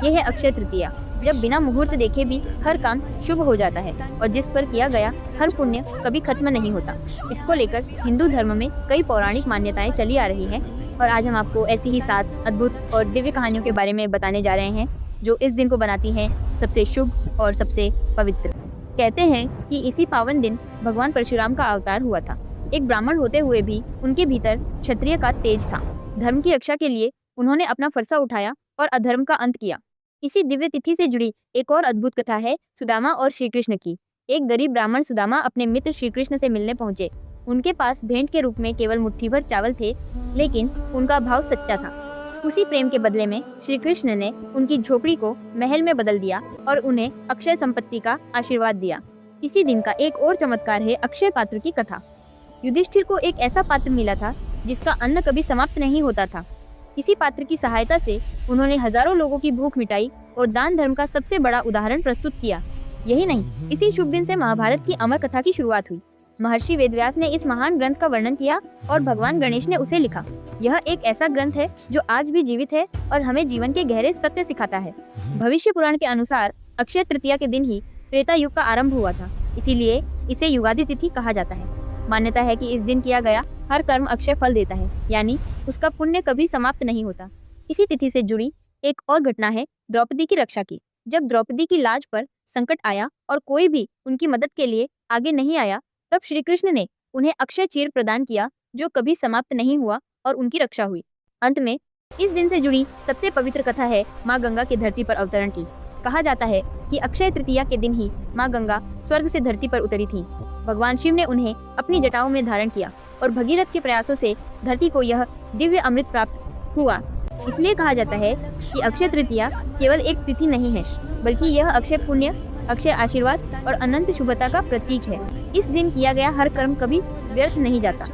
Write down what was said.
यह है अक्षय तृतीया, जब बिना मुहूर्त देखे भी हर काम शुभ हो जाता है और जिस पर किया गया हर पुण्य कभी खत्म नहीं होता। इसको लेकर हिंदू धर्म में कई पौराणिक मान्यताएं चली आ रही हैं और आज हम आपको ऐसी ही 7 अद्भुत और दिव्य कहानियों के बारे में बताने जा रहे हैं जो इस दिन को बनाती हैं सबसे शुभ और सबसे पवित्र। कहते हैं कि इसी पावन दिन भगवान परशुराम का अवतार हुआ था। एक ब्राह्मण होते हुए भी उनके भीतर क्षत्रिय का तेज था। धर्म की रक्षा के लिए उन्होंने अपना फरसा उठाया और अधर्म का अंत किया। इसी दिव्य तिथि से जुड़ी एक और अद्भुत कथा है सुदामा और श्री कृष्ण की। एक गरीब ब्राह्मण सुदामा अपने मित्र श्री कृष्ण से मिलने पहुंचे। उनके पास भेंट के रूप में केवल मुट्ठी भर चावल थे, लेकिन उनका भाव सच्चा था। उसी प्रेम के बदले में श्री कृष्ण ने उनकी झोपड़ी को महल में बदल दिया और उन्हें अक्षय संपत्ति का आशीर्वाद दिया। इसी दिन का एक और चमत्कार है अक्षय पात्र की कथा। युधिष्ठिर को एक ऐसा पात्र मिला था जिसका अन्न कभी समाप्त नहीं होता था। इसी पात्र की सहायता से उन्होंने हजारों लोगों की भूख मिटाई और दान धर्म का सबसे बड़ा उदाहरण प्रस्तुत किया। यही नहीं, इसी शुभ दिन से महाभारत की अमर कथा की शुरुआत हुई। महर्षि वेदव्यास ने इस महान ग्रंथ का वर्णन किया और भगवान गणेश ने उसे लिखा। यह एक ऐसा ग्रंथ है जो आज भी जीवित है और हमें जीवन के गहरे सत्य सिखाता है। भविष्य पुराण के अनुसार अक्षय तृतीया के दिन ही त्रेता युग का आरंभ हुआ था, इसीलिए इसे युगादि तिथि कहा जाता है। मान्यता है कि इस दिन किया गया हर कर्म अक्षय फल देता है, यानी उसका पुण्य कभी समाप्त नहीं होता। इसी तिथि से जुड़ी एक और घटना है द्रौपदी की रक्षा की। जब द्रौपदी की लाज पर संकट आया और कोई भी उनकी मदद के लिए आगे नहीं आया, तब श्री कृष्ण ने उन्हें अक्षय चीर प्रदान किया जो कभी समाप्त नहीं हुआ और उनकी रक्षा हुई। अंत में इस दिन से जुड़ी सबसे पवित्र कथा है माँ गंगा के धरती पर अवतरण की। कहा जाता है कि अक्षय तृतीया के दिन ही माँ गंगा स्वर्ग से धरती पर उतरी थी। भगवान शिव ने उन्हें अपनी जटाओं में धारण किया और भगीरथ के प्रयासों से धरती को यह दिव्य अमृत प्राप्त हुआ। इसलिए कहा जाता है कि अक्षय तृतीया केवल एक तिथि नहीं है, बल्कि यह अक्षय पुण्य, अक्षय आशीर्वाद और अनंत शुभता का प्रतीक है। इस दिन किया गया हर कर्म कभी व्यर्थ नहीं जाता।